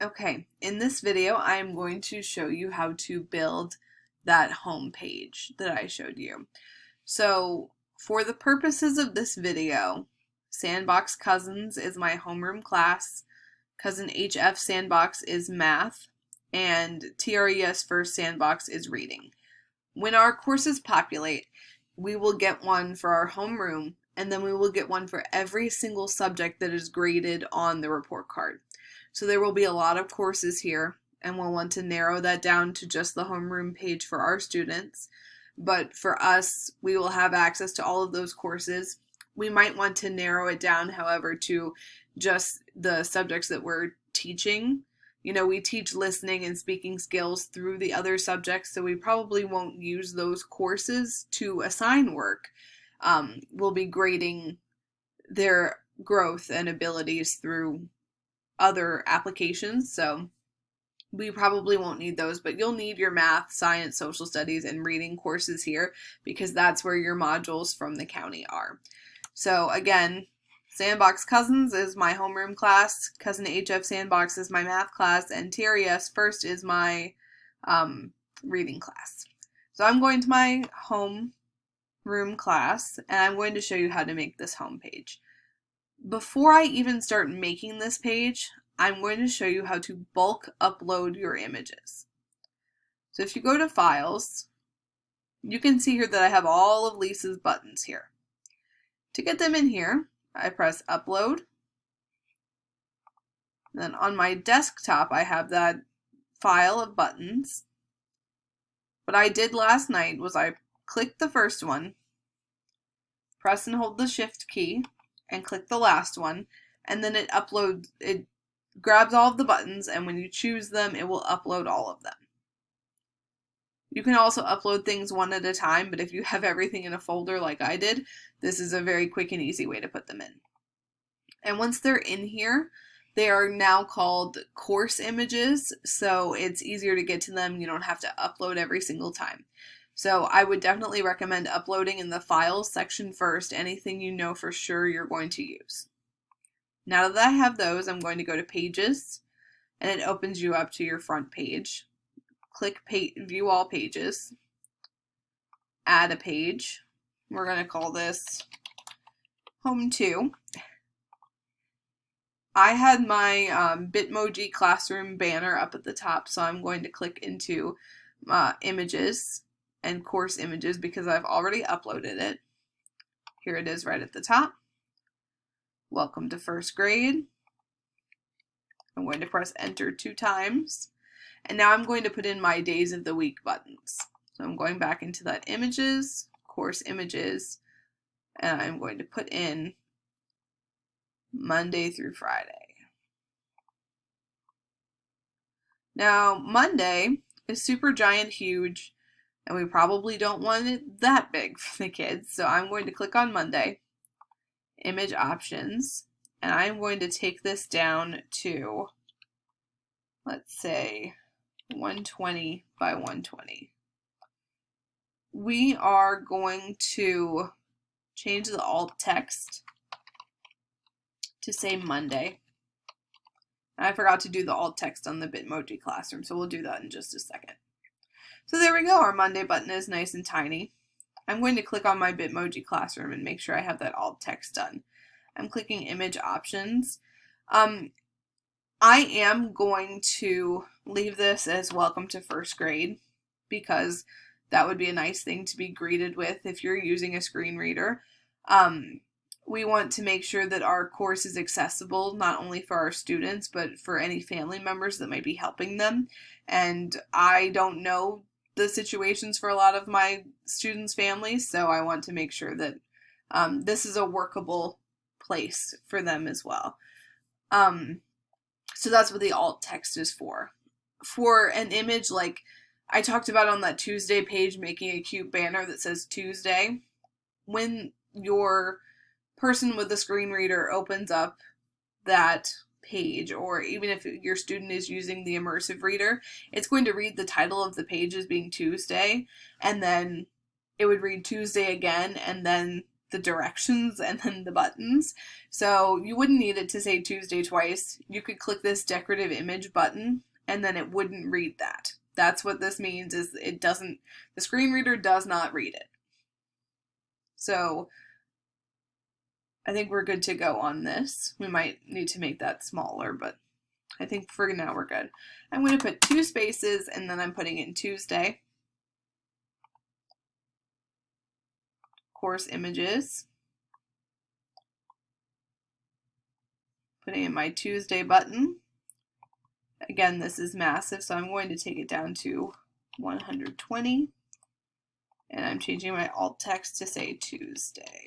Okay, in this video, I'm going to show you how to build that home page that I showed you. So for the purposes of this video, Sandbox Cousins is my homeroom class, Cousin HF Sandbox is math, and TRES First Sandbox is reading. When our courses populate, we will get one for our homeroom, and then we will get one for every single subject that is graded on the report card. So there will be a lot of courses here, and we'll want to narrow that down to just the homeroom page for our students. But for us, we will have access to all of those courses. We might want to narrow it down, however, to just the subjects that we're teaching. You know, we teach listening and speaking skills through the other subjects, so we probably won't use those courses to assign work. We'll be grading their growth and abilities through other applications, so we probably won't need those, but you'll need your math, science, social studies, and reading courses here because that's where your modules from the county are. So again, Sandbox Cousins is my homeroom class, Cousin HF Sandbox is my math class, and TRES First is my reading class. So I'm going to my homeroom class, and I'm going to show you how to make this home page. Before I even start making this page, I'm going to show you how to bulk upload your images. So if you go to Files, you can see here that I have all of Lisa's buttons here. To get them in here, I press Upload. Then on my desktop, I have that file of buttons. What I did last night was I clicked the first one, press and hold the Shift key, and click the last one, and then it grabs all of the buttons, and when you choose them, it will upload all of them. You can also upload things one at a time, but if you have everything in a folder like I did, this is a very quick and easy way to put them in. And once they're in here, they are now called course images, so it's easier to get to them. You don't have to upload every single time. So I would definitely recommend uploading in the Files section first anything you know for sure you're going to use. Now that I have those, I'm going to go to Pages, and it opens you up to your front page. Click View All Pages, add a page. We're going to call this Home 2. I had my Bitmoji Classroom banner up at the top, so I'm going to click into Images and Course Images because I've already uploaded it. Here it is right at the top. Welcome to first grade. I'm going to press Enter 2 times. And now I'm going to put in my days of the week buttons. So I'm going back into that Images, Course Images, and I'm going to put in Monday through Friday. Now, Monday is super giant huge, and we probably don't want it that big for the kids, so I'm going to click on Monday, Image Options, and I'm going to take this down to, let's say, 120 by 120. We are going to change the alt text to say Monday. And I forgot to do the alt text on the Bitmoji Classroom, so we'll do that in just a second. So there we go, our Monday button is nice and tiny. I'm going to click on my Bitmoji Classroom and make sure I have that alt text done. I'm clicking Image Options. I am going to leave this as Welcome to First Grade because that would be a nice thing to be greeted with if you're using a screen reader. We want to make sure that our course is accessible not only for our students but for any family members that might be helping them. And I don't know the situations for a lot of my students' families, so I want to make sure that this is a workable place for them as well. So that's what the alt text is for. For an image like I talked about on that Tuesday page, making a cute banner that says Tuesday, when your person with the screen reader opens up that page, or even if your student is using the immersive reader, it's going to read the title of the page as being Tuesday, and then it would read Tuesday again, and then the directions and then the buttons. So you wouldn't need it to say Tuesday twice. You could click this decorative image button and then it wouldn't read that. That's what this means, is the screen reader does not read it. So I think we're good to go on this. We might need to make that smaller, but I think for now we're good. I'm going to put 2 spaces and then I'm putting in Tuesday. Course images. Putting in my Tuesday button. Again, this is massive, so I'm going to take it down to 120. And I'm changing my alt text to say Tuesday.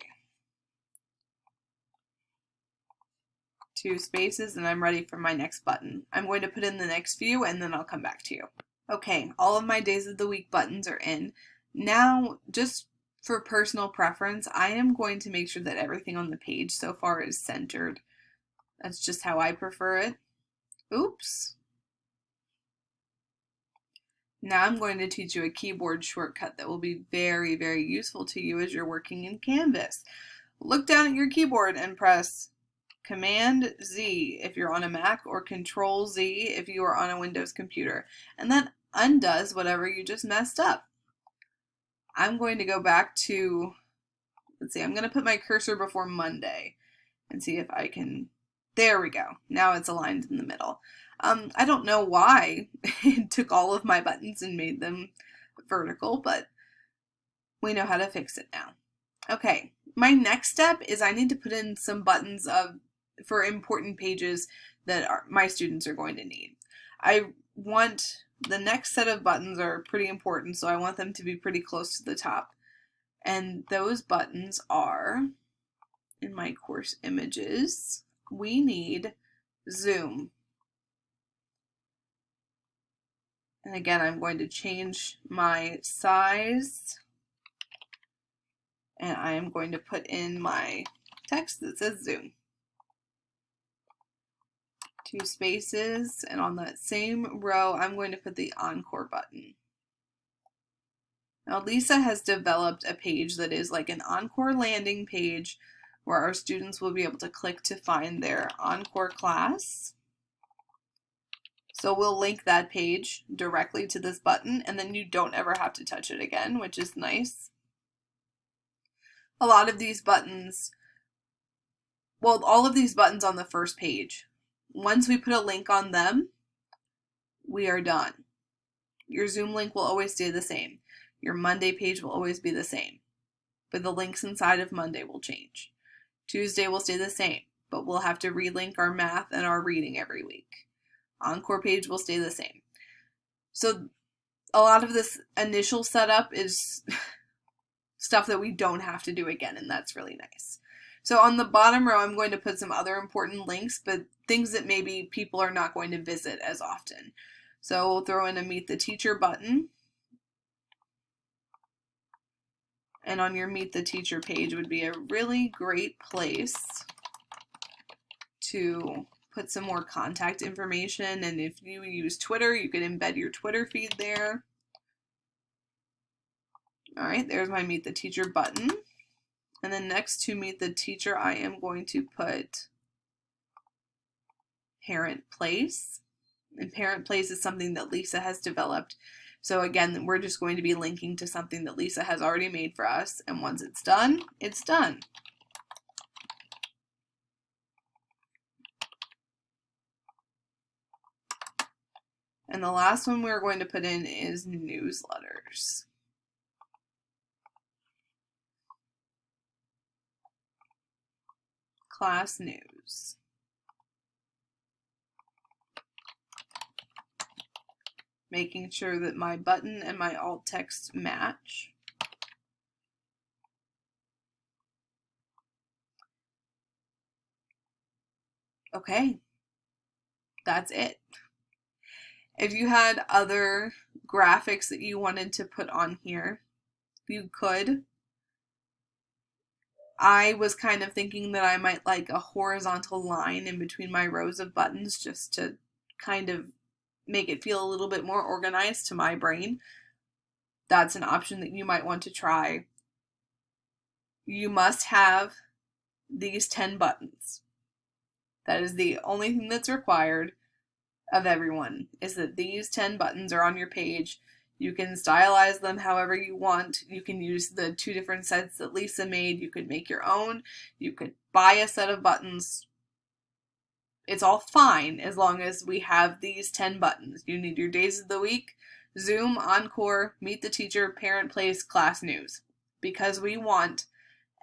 2 spaces, and I'm ready for my next button. I'm going to put in the next few and then I'll come back to you. Okay, all of my days of the week buttons are in. Now, just for personal preference, I am going to make sure that everything on the page so far is centered. That's just how I prefer it. Oops. Now I'm going to teach you a keyboard shortcut that will be very, very useful to you as you're working in Canvas. Look down at your keyboard and press Command Z if you're on a Mac or Control Z if you are on a Windows computer. And that undoes whatever you just messed up. I'm going to go back to, let's see, I'm going to put my cursor before Monday and see if I can, there we go. Now it's aligned in the middle. I don't know why it took all of my buttons and made them vertical, but we know how to fix it now. Okay, my next step is I need to put in some buttons for important pages that my students are going to need. I want the next set of buttons are pretty important, so I want them to be pretty close to the top. And those buttons are, in my course images, we need zoom. And again, I'm going to change my size and I am going to put in my text that says zoom. 2 spaces, and on that same row, I'm going to put the Encore button. Now, Lisa has developed a page that is like an Encore landing page where our students will be able to click to find their Encore class. So we'll link that page directly to this button, and then you don't ever have to touch it again, which is nice. A lot of these buttons, well, all of these buttons on the first page, once we put a link on them, we are done. Your Zoom link will always stay the same. Your Monday page will always be the same, but the links inside of Monday will change. Tuesday will stay the same, but we'll have to relink our math and our reading every week. Encore page will stay the same. So a lot of this initial setup is stuff that we don't have to do again, and that's really nice. So on the bottom row, I'm going to put some other important links, but things that maybe people are not going to visit as often. So we'll throw in a Meet the Teacher button. And on your Meet the Teacher page would be a really great place to put some more contact information, and if you use Twitter, you could embed your Twitter feed there. All right, there's my Meet the Teacher button. And then next to Meet the Teacher, I am going to put Parent Place. And Parent Place is something that Lisa has developed. So again, we're just going to be linking to something that Lisa has already made for us. And once it's done, it's done. And the last one we're going to put in is newsletters. Class news. Making sure that my button and my alt text match. Okay, that's it. If you had other graphics that you wanted to put on here, you could. I was kind of thinking that I might like a horizontal line in between my rows of buttons just to kind of make it feel a little bit more organized to my brain. That's an option that you might want to try. you must have these 10 buttons. That is the only thing that's required of everyone, is that these 10 buttons are on your page. You can stylize them however you want. You can use the 2 different sets that Lisa made. You could make your own. You could buy a set of buttons. It's all fine as long as we have these 10 buttons. You need your days of the week, Zoom, Encore, Meet the Teacher, Parent Place, Class News. Because we want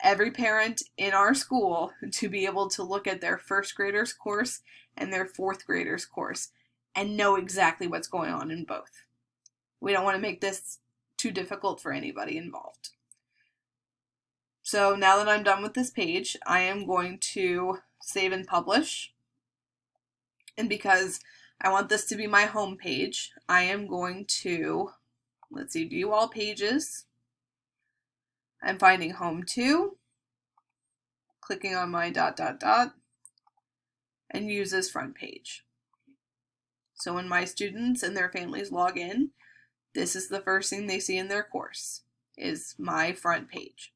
every parent in our school to be able to look at their first graders course and their fourth graders course and know exactly what's going on in both. We don't want to make this too difficult for anybody involved. So now that I'm done with this page, I am going to save and publish. And because I want this to be my home page, I am going to, let's see, view all pages. I'm finding home to, clicking on my ... and use as front page. So when my students and their families log in, this is the first thing they see in their course, is my front page.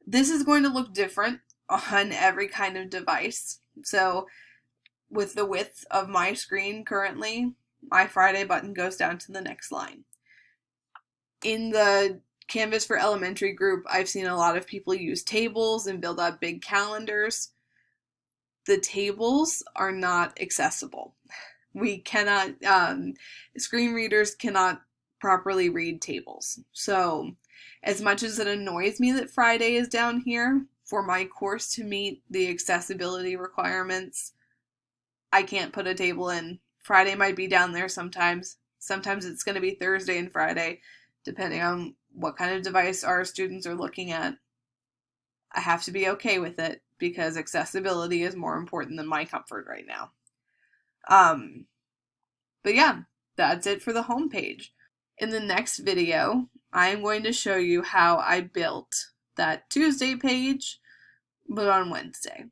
This is going to look different on every kind of device. So with the width of my screen currently, my Friday button goes down to the next line. In the Canvas for Elementary group, I've seen a lot of people use tables and build up big calendars. The tables are not accessible. We cannot, screen readers cannot properly read tables. So as much as it annoys me that Friday is down here, for my course to meet the accessibility requirements, I can't put a table in. Friday might be down there sometimes. Sometimes it's going to be Thursday and Friday, depending on what kind of device our students are looking at. I have to be okay with it because accessibility is more important than my comfort right now. But yeah, that's it for the home page. In the next video, I am going to show you how I built that Tuesday page, but on Wednesday.